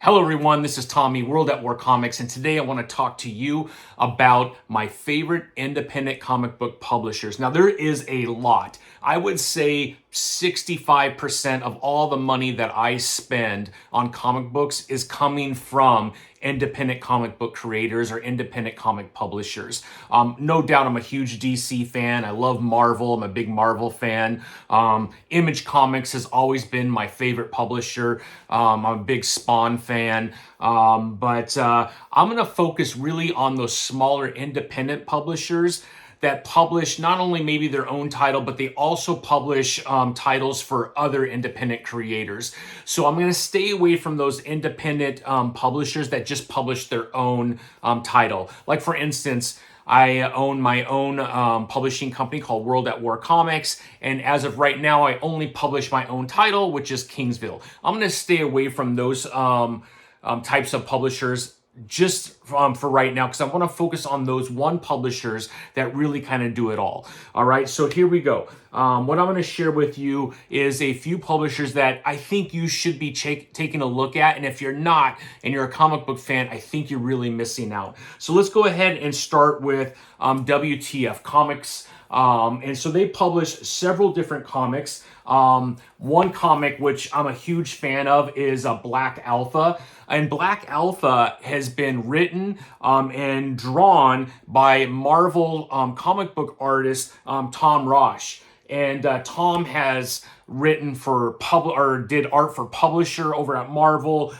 Hello everyone, this is Tommy, World at War Comics, and today I want to talk to you about my favorite independent comic book publishers. Now there is a lot. I would say 65% of all the money that I spend on comic books is coming from independent comic book creators or independent comic publishers. No doubt I'm a huge DC fan. I love Marvel. I'm a big Marvel fan. Image Comics has always been my favorite publisher. I'm a big Spawn fan. But I'm going to focus really on those smaller independent publishers that publish not only maybe their own title, but they also publish titles for other independent creators. So I'm going to stay away from those independent publishers that just publish their own title. Like for instance, I own my own publishing company called World at War Comics, and as of right now, I only publish my own title, which is Kingsville. I'm going to stay away from those types of publishers just for right now, because I want to focus on those one publishers that really kind of do it all. All right, so here we go. What I'm going to share with you is a few publishers that I think you should be taking a look at, and if you're not, and you're a comic book fan, I think you're really missing out. So let's go ahead and start with WTF Comics. And so they publish several different comics. One comic which I'm a huge fan of is Black Alpha. And Black Alpha has been written and drawn by Marvel comic book artist Tom Rosh. And Tom has written for did art for publisher over at Marvel.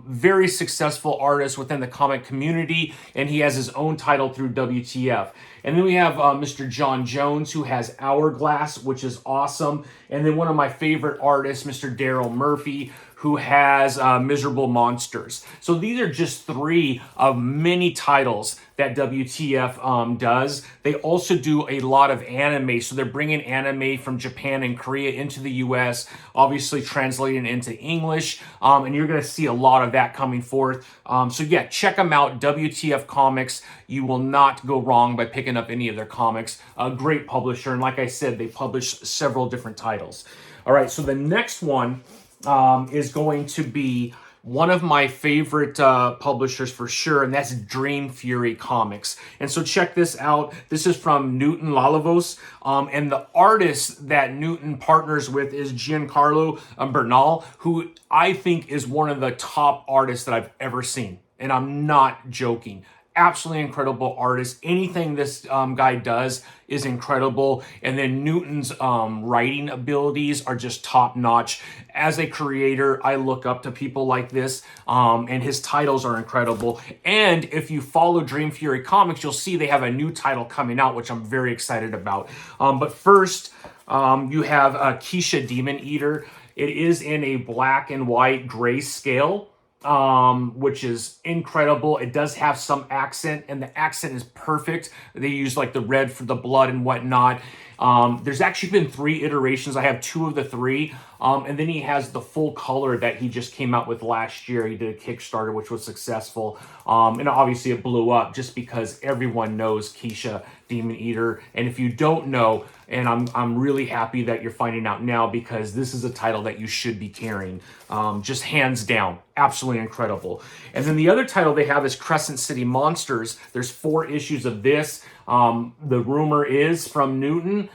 Very successful artist within the comic community, and he has his own title through WTF. And then we have Mr. John Jones, who has Hourglass, which is awesome. And then one of my favorite artists, Mr. Daryl Murphy, who has Miserable Monsters. So these are just three of many titles that WTF does. They also do a lot of anime. So they're bringing anime from Japan and Korea into the US, obviously translating into English. And you're going to see a lot of that coming forth. So yeah, check them out, WTF Comics. You will not go wrong by picking up any of their comics. A great publisher. And like I said, they publish several different titles. All right, so the next one is going to be one of my favorite publishers for sure, and that's Dream Fury Comics. And so check this out. This is from Newton Lalavos, and the artist that Newton partners with is Giancarlo Bernal, who I think is one of the top artists that I've ever seen, and I'm not joking. Absolutely incredible artist. Anything this guy does is incredible. And then Newton's writing abilities are just top notch. As a creator, I look up to people like this, and his titles are incredible. And if you follow Dream Fury Comics, you'll see they have a new title coming out, which I'm very excited about. But first, you have Keisha Demon Eater. It is in a black and white grayscale, which is incredible. It does have some accent, and the accent is perfect. They use like the red for the blood and whatnot. There's actually been 3 iterations. I have 2 of the 3. And then he has the full color that he just came out with last year. He did a Kickstarter, which was successful. And obviously it blew up just because everyone knows Keisha Demon Eater. And if you don't know, and I'm really happy that you're finding out now, because this is a title that you should be carrying. Just hands down. Absolutely incredible. And then the other title they have is Crescent City Monsters. There's 4 issues of this. The rumor is from Newton,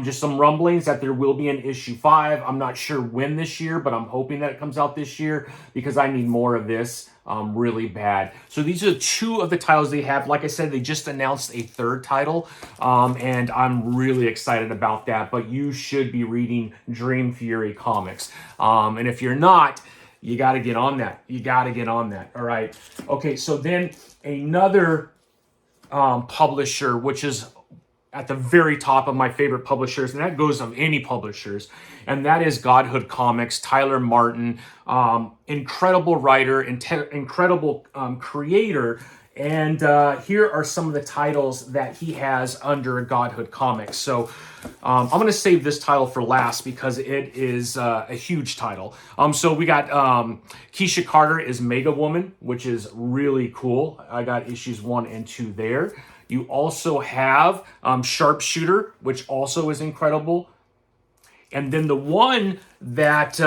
just some rumblings that there will be an issue 5. I'm not sure when this year, but I'm hoping that it comes out this year because I need more of this really bad. So these are 2 of the titles they have. Like I said, they just announced a 3rd title, and I'm really excited about that. But you should be reading Dream Fury Comics. And if you're not, you got to get on that. You got to get on that. All right. Okay, so then another publisher, which is at the very top of my favorite publishers, and that goes of any publishers, and that is Godhood Comics. Tyler Martin, incredible writer, incredible creator, and here are some of the titles that he has under Godhood Comics. So I'm going to save this title for last because it is a huge title. So we got Keisha Carter is Mega Woman, which is really cool. I got issues 1 and 2 there. You also have Sharpshooter, which also is incredible. And then the one that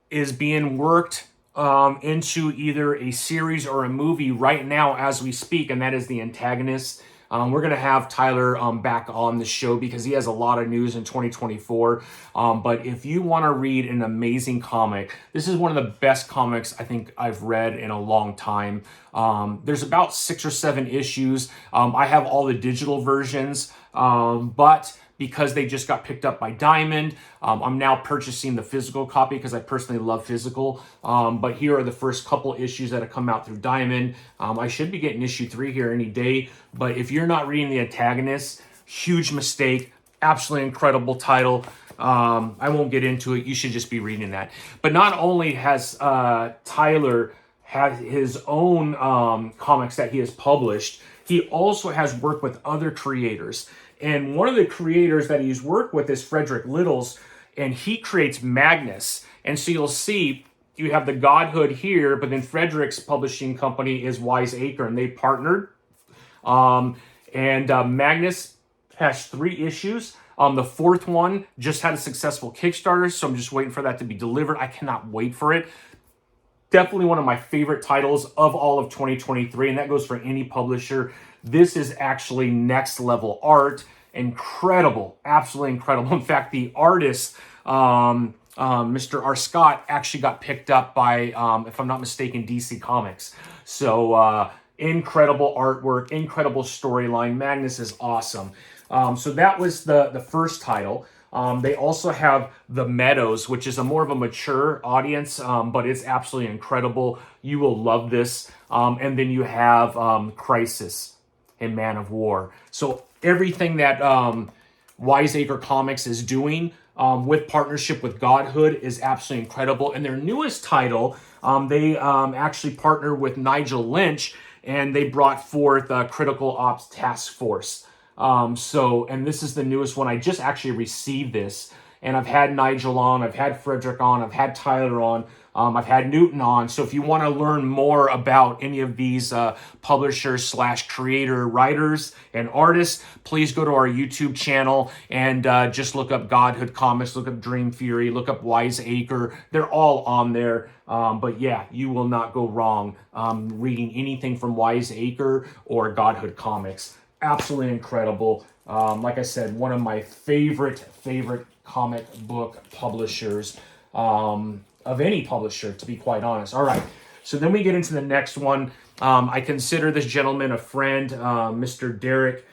is being worked into either a series or a movie right now as we speak, and that is The Antagonist. We're going to have Tyler back on the show because he has a lot of news in 2024. But if you want to read an amazing comic, this is one of the best comics I think I've read in a long time. There's about 6 or 7 issues. I have all the digital versions, but because they just got picked up by Diamond, I'm now purchasing the physical copy because I personally love physical. But here are the first couple issues that have come out through Diamond. I should be getting issue 3 here any day. But if you're not reading The Antagonist, huge mistake. Absolutely incredible title. I won't get into it. You should just be reading that. But not only has Tyler had his own comics that he has published, he also has worked with other creators. And one of the creators that he's worked with is Frederick Littles, and he creates Magnus. And so you'll see you have the Godhood here, but then Frederick's publishing company is Wiseacre, and they partnered. Magnus has 3 issues. The 4th one just had a successful Kickstarter, so I'm just waiting for that to be delivered. I cannot wait for it. Definitely one of my favorite titles of all of 2023, and that goes for any publisher. This is actually next level art. Incredible, absolutely incredible. In fact, the artist, Mr. R. Scott, actually got picked up by, if I'm not mistaken, DC Comics. So incredible artwork, incredible storyline. Magnus is awesome. So that was the first title. They also have The Meadows, which is a more of a mature audience, but it's absolutely incredible. You will love this. And then you have Crisis and Man of War. So everything that Wiseacre Comics is doing with partnership with Godhood is absolutely incredible. And their newest title, they actually partnered with Nigel Lynch, and they brought forth Critical Ops Task Force. And this is the newest one. I just actually received this, and I've had Nigel on, I've had Frederick on, I've had Tyler on, I've had Newton on. So if you want to learn more about any of these publishers / creator writers and artists, please go to our YouTube channel and just look up Godhood Comics, look up Dream Fury, look up Wiseacre. They're all on there. But yeah, you will not go wrong reading anything from Wiseacre or Godhood Comics. Absolutely incredible. Like I said, one of my favorite comic book publishers of any publisher, to be quite honest. All right, so then we get into the next one. I consider this gentleman a friend, Mr. Derek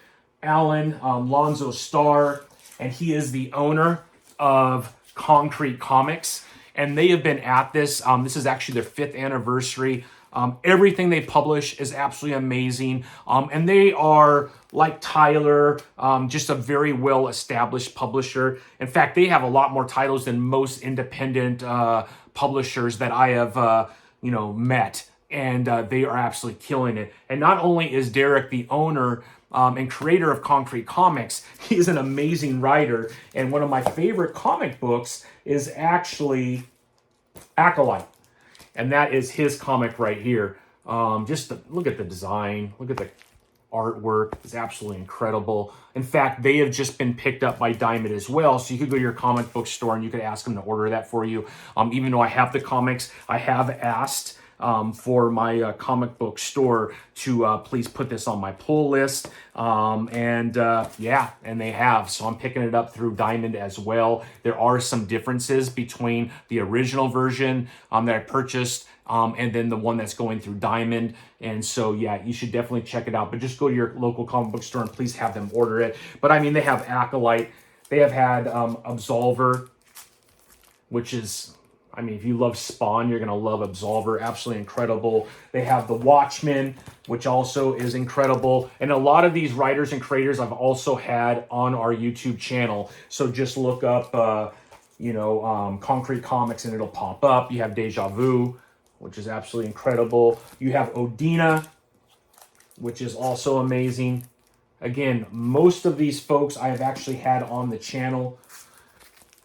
Allen, Lonzo Starr, and he is the owner of Concrete Comics, and they have been at this. This is actually their 5th anniversary. Everything they publish is absolutely amazing. And they are, like Tyler, just a very well-established publisher. In fact, they have a lot more titles than most independent publishers that I have, met. And they are absolutely killing it. And not only is Derek the owner and creator of Concrete Comics, he is an amazing writer. And one of my favorite comic books is actually Acolyte. And that is his comic right here. Look at the design. Look at the artwork. It's absolutely incredible. In fact, they have just been picked up by Diamond as well. So you could go to your comic book store and you could ask them to order that for you. Even though I have the comics, I have asked for my comic book store to please put this on my pull list. And they have. So I'm picking it up through Diamond as well. There are some differences between the original version that I purchased and then the one that's going through Diamond. And so, yeah, you should definitely check it out. But just go to your local comic book store and please have them order it. But, I mean, they have Acolyte. They have had Absolver, which is... if you love Spawn, you're going to love Absolver. Absolutely incredible. They have The Watchmen, which also is incredible. And a lot of these writers and creators I've also had on our YouTube channel. So just look up, Concrete Comics and it'll pop up. You have Deja Vu, which is absolutely incredible. You have Odina, which is also amazing. Again, most of these folks I have actually had on the channel.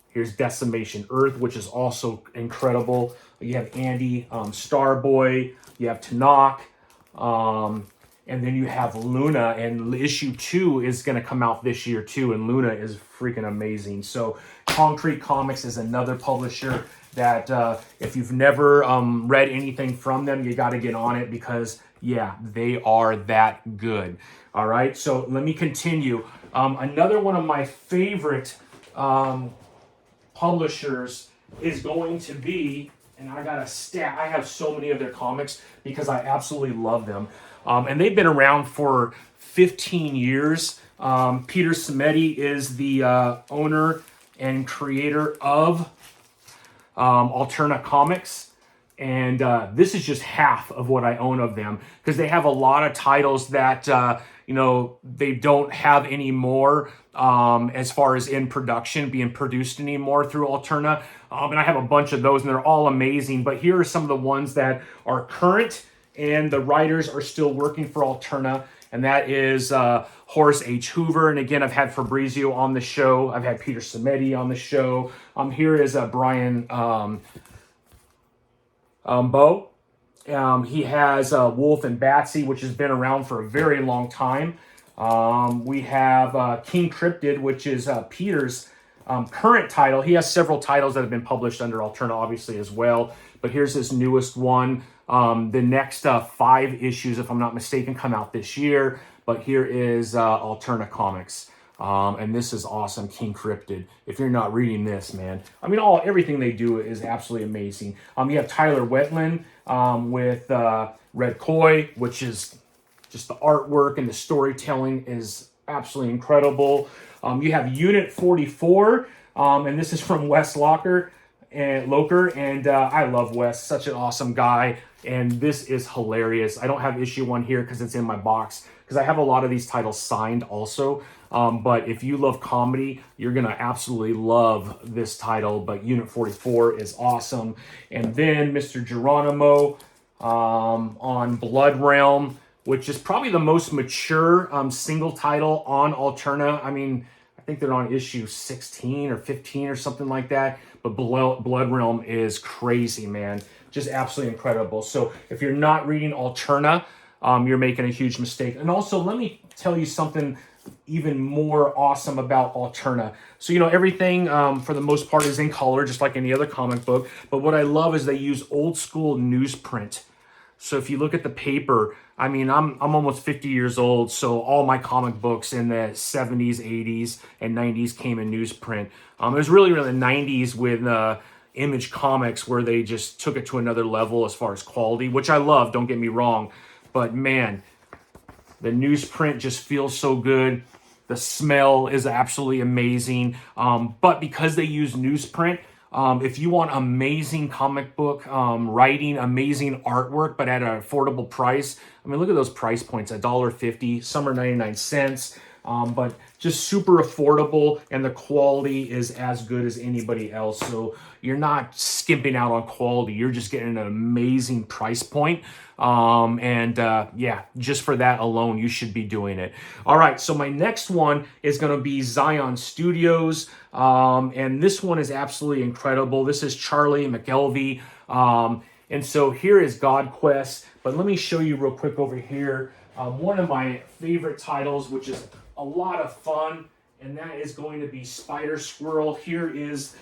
Here's Decimation Earth, which is also incredible. You have Andy Starboy. You have Tanakh. And then you have Luna. And issue 2 is going to come out this year too. And Luna is freaking amazing. So Concrete Comics is another publisher that if you've never read anything from them, you got to get on it because, yeah, they are that good. All right, so let me continue. Another one of my favorite publishers is going to be, and I got a stat. I have so many of their comics because I absolutely love them. And they've been around for 15 years. Peter Simeti is the owner and creator of Alterna Comics. And this is just half of what I own of them because they have a lot of titles that, they don't have anymore as far as in production, being produced anymore through Alterna. And I have a bunch of those and they're all amazing. But here are some of the ones that are current and the writers are still working for Alterna. And that is Horace H. Hoover. And again, I've had Fabrizio on the show. I've had Peter Simeti on the show. Here is Brian Bowe. He has Wolf and Batsy, which has been around for a very long time. We have King Cryptid, which is Peter's current title. He has several titles that have been published under Alterna, obviously, as well. But here's his newest one. The next 5 issues, if I'm not mistaken, come out this year. But here is Alterna Comics. And this is awesome, King Cryptid. If you're not reading this, man. I mean, everything they do is absolutely amazing. You have Tyler Wetland with Red Koi, which is just the artwork and the storytelling is absolutely incredible. You have Unit 44, and this is from Wes Locker. And I love Wes, such an awesome guy, and this is hilarious. I don't have issue 1 here because it's in my box, because I have a lot of these titles signed also, but if you love comedy, you're going to absolutely love this title. But Unit 44 is awesome. And then Mr. Geronimo on Blood Realm, which is probably the most mature single title on Alterna. I mean, I think they're on issue 16 or 15 or something like that. But Blood Realm is crazy, man. Just absolutely incredible. So if you're not reading Alterna, you're making a huge mistake. And also, let me tell you something even more awesome about Alterna. So, everything for the most part is in color, just like any other comic book. But what I love is they use old school newsprint. So if you look at the paper, I mean, I'm almost 50 years old, so all my comic books in the 70s, 80s, and 90s came in newsprint. It was really the 90s with Image Comics where they just took it to another level as far as quality, which I love, don't get me wrong. But man, the newsprint just feels so good. The smell is absolutely amazing. But because they use newsprint, if you want amazing comic book writing, amazing artwork, but at an affordable price, I mean, look at those price points, $1.50, some are 99 cents, but just super affordable, and the quality is as good as anybody else. So you're not skimping out on quality. You're just getting an amazing price point. Yeah, just for that alone, you should be doing it. All right, so my next one is going to be Xion Studios, and this one is absolutely incredible. This is Charlie McKelvey, and so here is God Quest, but let me show you real quick over here one of my favorite titles, which is a lot of fun, and that is going to be Spider Squirrel. Here is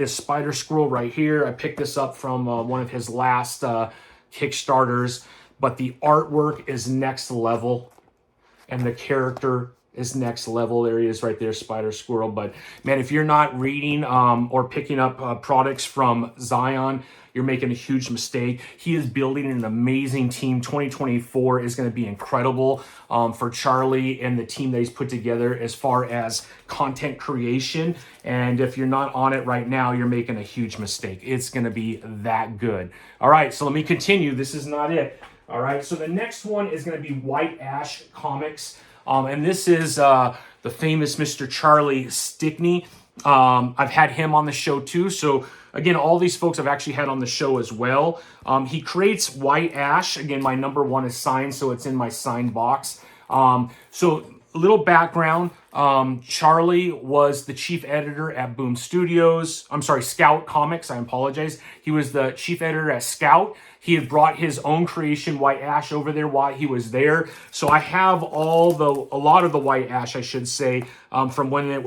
Spider Squirrel right here. I picked this up from one of his last Kickstarters, but the artwork is next level, and the character is next level. There he is right there, Spider Squirrel. But man, if you're not reading or picking up products from Xion, you're making a huge mistake. He is building an amazing team. 2024 is going to be incredible for Charlie and the team that he's put together as far as content creation. And if you're not on it right now, you're making a huge mistake. It's going to be that good. All right, so let me continue. This is not it. All right, so the next one is going to be White Ash Comics. And this is the famous Mr. Charlie Stickney. I've had him on the show too. So again, all these folks I've actually had on the show as well. He creates White Ash. Again, my number 1 is signed, so it's in my signed box. So a little background. Charlie was the chief editor at Boom Studios. I'm sorry, Scout Comics. I apologize. He was the chief editor at Scout. He had brought his own creation, White Ash, over there while he was there. So I have a lot of the White Ash, I should say, from when he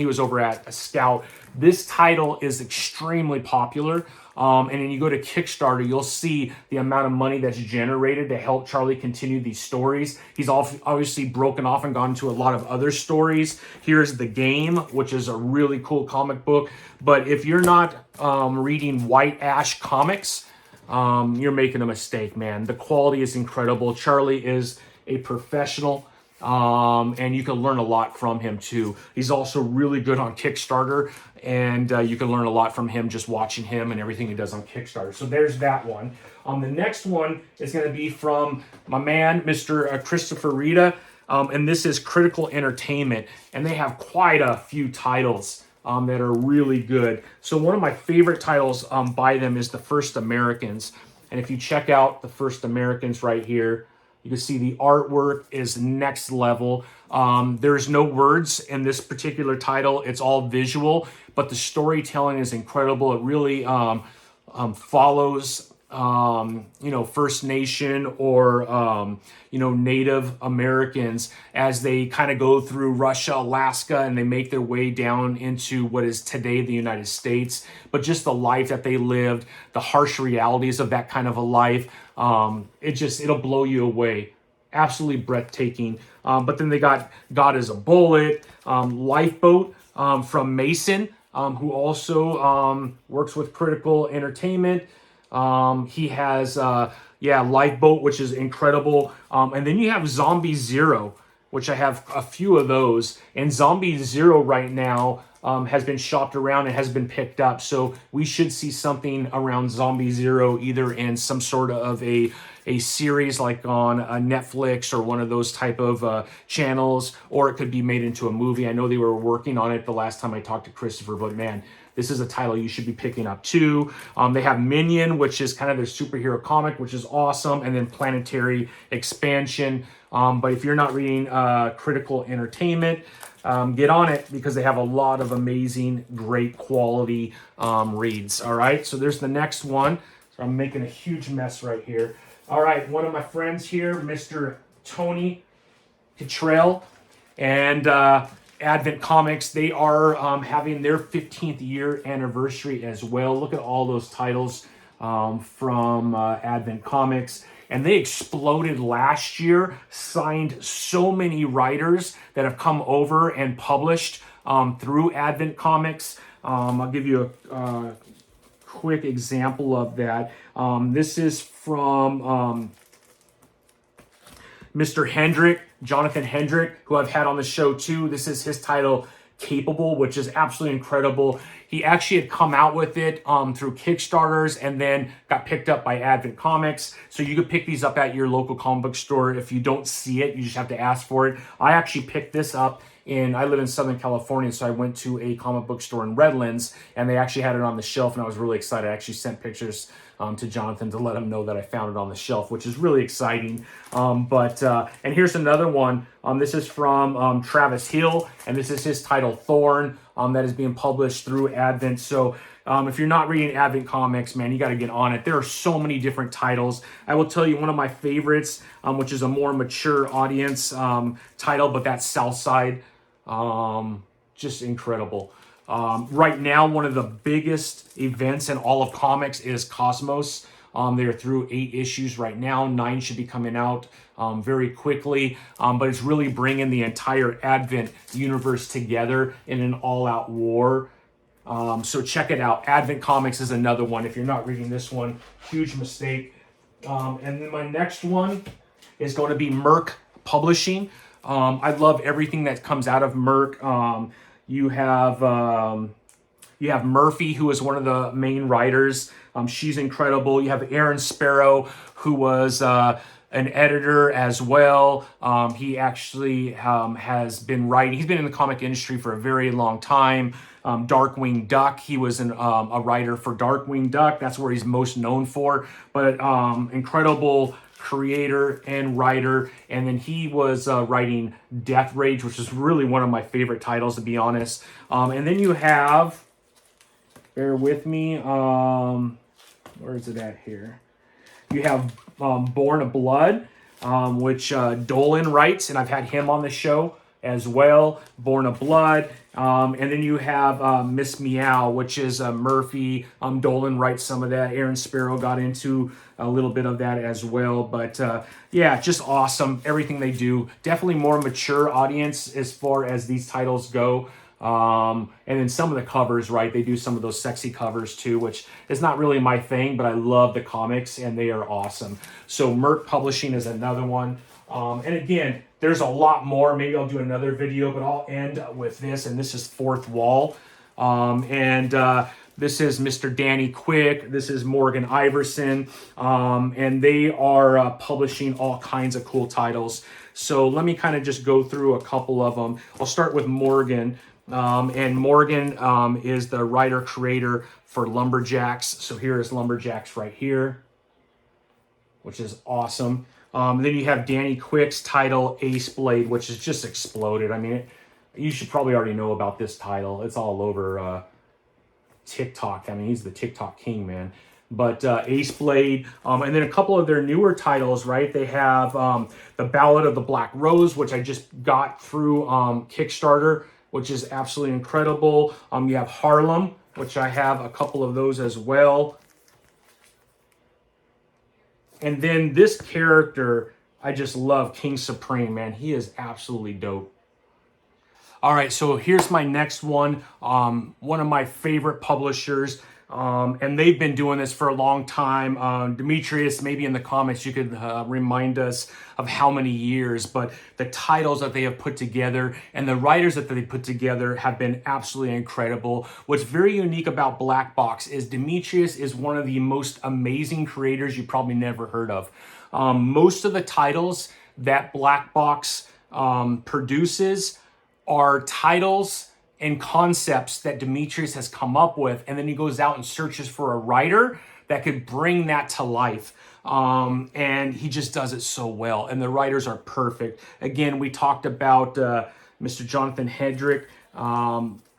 was over at Scout. This title is extremely popular. And then you go to Kickstarter, you'll see the amount of money that's generated to help Charlie continue these stories. He's obviously broken off and gone to a lot of other stories. Here's The Game, which is a really cool comic book. But if you're not reading White Ash comics, you're making a mistake, man. The quality is incredible. Charlie is a professional. And you can learn a lot from him too. He's also really good on Kickstarter, and you can learn a lot from him just watching him and everything he does on Kickstarter. So there's that one. The next one is going to be from my man, Mr. Christopher Rita, and this is Critical Entertainment, and they have quite a few titles that are really good. So one of my favorite titles by them is The First Americans, and if you check out The First Americans right here, you can see the artwork is next level. There's no words in this particular title. It's all visual, but the storytelling is incredible. It really follows, First Nation or, Native Americans as they kind of go through Russia, Alaska, and they make their way down into what is today the United States. But just the life that they lived, the harsh realities of that kind of a life, it'll blow you away. Absolutely breathtaking. But then they got God is a Bullet, Lifeboat from Mason, who also works with Critical Entertainment. He has, Lifeboat, which is incredible. And then you have Zombie Zero, which I have a few of those. And Zombie Zero right now has been shopped around and has been picked up. So we should see something around Zombie Zero, either in some sort of a series like on Netflix or one of those type of channels, or it could be made into a movie. I know they were working on it the last time I talked to Christopher, but man, this is a title you should be picking up too. They have Minion, which is kind of their superhero comic, which is awesome, and then Planetary Expansion. But if you're not reading Critical Entertainment, get on it, because they have a lot of amazing, great quality reads. All right, so there's the next one. So I'm making a huge mess right here. All right, one of my friends here, Mr. Tony Cottrell, and Advent Comics, they are having their 15th year anniversary as well. Look at all those titles from Advent Comics. And they exploded last year, signed so many writers that have come over and published through Advent Comics. I'll give you a quick example of that. This is from Mr. Hendrick, Jonathan Hendrick, who I've had on the show too. This is his title, Capable, which is absolutely incredible. He actually had come out with it through Kickstarters and then got picked up by Advent Comics. So you could pick these up at your local comic book store. If you don't see it, you just have to ask for it. I actually picked this up I live in Southern California, so I went to a comic book store in Redlands, and they actually had it on the shelf, and I was really excited. I actually sent pictures to Jonathan to let him know that I found it on the shelf, which is really exciting. And here's another one. This is from Travis Hill, and this is his title, Thorn, that is being published through Advent. So if you're not reading Advent Comics, man, you got to get on it. There are so many different titles. I will tell you one of my favorites, which is a more mature audience title, but that's Southside. Just incredible. Right now, one of the biggest events in all of comics is Cosmos. They're through 8 issues right now. 9 should be coming out very quickly. But it's really bringing the entire Advent universe together in an all-out war. So check it out. Advent Comics is another one. If you're not reading this one, huge mistake. And then my next one is going to be Merc Publishing. I love everything that comes out of Merc. You have Murphy, who is one of the main writers. She's incredible. You have Aaron Sparrow, who was an editor as well. He actually has been writing. He's been in the comic industry for a very long time. Darkwing Duck. He was a writer for Darkwing Duck. That's where he's most known for. But incredible creator and writer, and then he was writing Death Rage, which is really one of my favorite titles, to be honest. And then you have, bear with me, where is it at here? You have Born of Blood, which Dolan writes, and I've had him on the show as well. Born of Blood. And then you have Miss Meow, which is Murphy. Dolan writes some of that. Aaron Sparrow got into a little bit of that as well. But yeah, just awesome. Everything they do. Definitely more mature audience as far as these titles go. And then some of the covers, right? They do some of those sexy covers too, which is not really my thing, but I love the comics and they are awesome. So Merc Publishing is another one. And again, there's a lot more. Maybe I'll do another video, but I'll end with this. And this is Fourth Wall. This is Mr. Danny Quick. This is Morgan Iverson. And they are publishing all kinds of cool titles. So let me kind of just go through a couple of them. I'll start with Morgan. And Morgan is the writer-creator for Lumberjacks. So here is Lumberjacks right here, which is awesome. Then you have Danny Quick's title, Ace Blade, which has just exploded. I mean, you should probably already know about this title. It's all over TikTok. I mean, he's the TikTok king, man. But Ace Blade, and then a couple of their newer titles, right? They have The Ballad of the Black Rose, which I just got through Kickstarter, which is absolutely incredible. You have Harlem, which I have a couple of those as well. And then this character, I just love, King Supreme, man. He is absolutely dope. All right, so here's my next one. One of my favorite publishers, and they've been doing this for a long time. Demetrius, maybe in the comments you could remind us of how many years, but the titles that they have put together and the writers that they put together have been absolutely incredible. What's very unique about Black Box is Demetrius is one of the most amazing creators you probably never heard of. Most of the titles that Black Box produces are titles and concepts that Demetrius has come up with, and then he goes out and searches for a writer that could bring that to life. And he just does it so well, and the writers are perfect. Again, we talked about Mr. Jonathan Hedrick.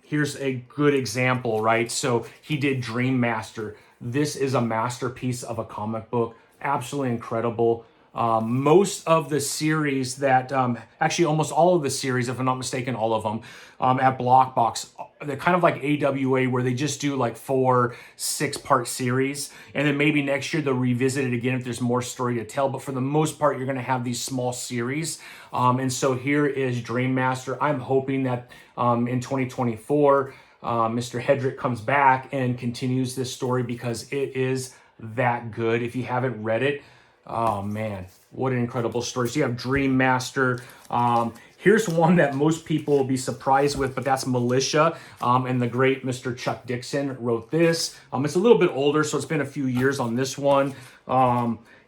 Here's a good example, right? So he did Dream Master. This is a masterpiece of a comic book, absolutely incredible. Most of the series that, actually almost all of the series, if I'm not mistaken, all of them at Blockbox, they're kind of like AWA where they just do like 4-6 part series. And then maybe next year they'll revisit it again if there's more story to tell. But for the most part, you're going to have these small series. And so here is Dream Master. I'm hoping that in 2024, Mr. Hedrick comes back and continues this story because it is that good. If you haven't read it, oh man, what an incredible story. So you have Dream Master. Here's one that most people will be surprised with, but that's Militia. And the great Mr. Chuck Dixon wrote this. It's a little bit older, so it's been a few years on this one.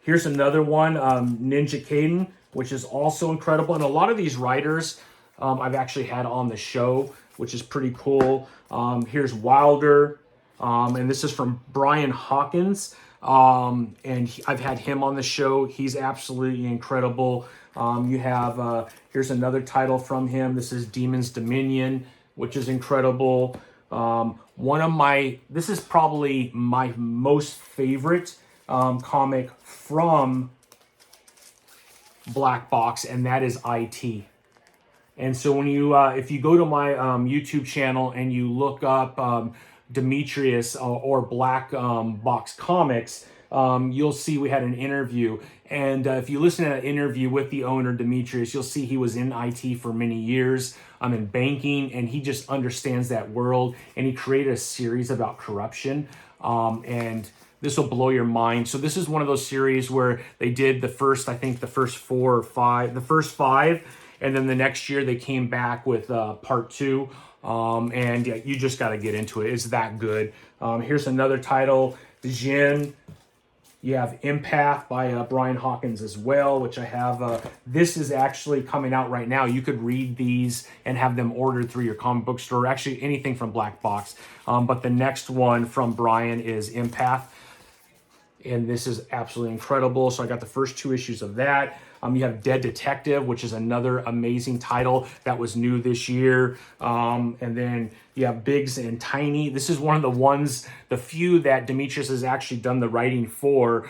Here's another one, Ninja Kaiden, which is also incredible. And a lot of these writers I've actually had on the show, which is pretty cool. Here's Wilder, and this is from Brian Hawkins. I've had him on the show. He's absolutely incredible. You have, here's another title from him. This is Demon's Dominion, which is incredible. This is probably my most favorite comic from Black Box, and that is IT. And so when you, if you go to my YouTube channel and you look up Demetrius or Black Box Comics, you'll see we had an interview. And if you listen to that interview with the owner, Demetrius, you'll see he was in IT for many years. I'm in banking, and he just understands that world. And he created a series about corruption. And this will blow your mind. So this is one of those series where they did the first 4 or 5, the first 5. And then the next year they came back with part 2. And yeah, you just got to get into it. It's that good. Here's another title, Jin. You have Empath by Brian Hawkins as well, which I have. This is actually coming out right now. You could read these and have them ordered through your comic book store. Actually, anything from Black Box. But the next one from Brian is Empath. and this is absolutely incredible. So I got the first 2 issues of that. You have Dead Detective, which is another amazing title that was new this year. And then you have Biggs and Tiny. This is one of the few that Demetrius has actually done the writing for.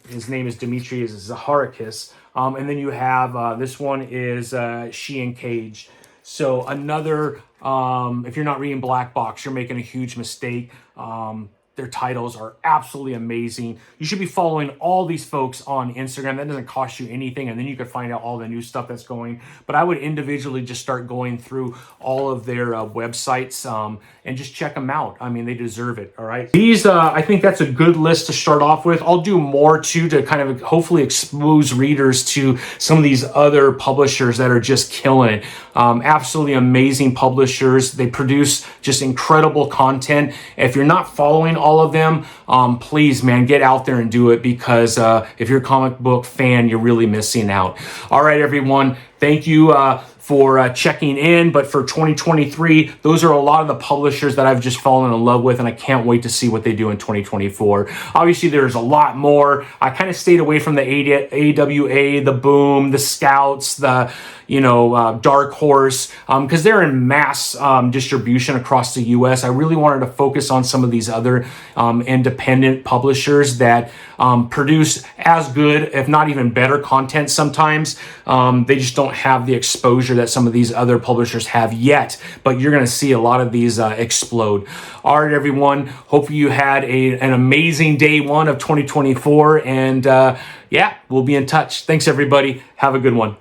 His name is Demetrius Zaharakis. And then you have, this one is Xion Cage. So another, if you're not reading Black Box, you're making a huge mistake. Their titles are absolutely amazing. You should be following all these folks on Instagram. That doesn't cost you anything, and then you can find out all the new stuff that's going. But I would individually just start going through all of their websites and just check them out. I mean, they deserve it, all right? These, I think that's a good list to start off with. I'll do more, too, to kind of hopefully expose readers to some of these other publishers that are just killing it. Absolutely amazing publishers. They produce just incredible content. If you're not following all of them, please, man, get out there and do it, because if you're a comic book fan, you're really missing out. All right, everyone. Thank you for checking in. But for 2023, those are a lot of the publishers that I've just fallen in love with, and I can't wait to see what they do in 2024. Obviously, there's a lot more. I kind of stayed away from the AWA, the Boom, the Scouts, the Dark Horse, because they're in mass distribution across the U.S. I really wanted to focus on some of these other independent publishers that produce as good, if not even better, content sometimes. They just don't have the exposure that some of these other publishers have yet, but you're going to see a lot of these explode. All right, everyone. Hope you had an amazing day 1 of 2024, and yeah, we'll be in touch. Thanks, everybody. Have a good one.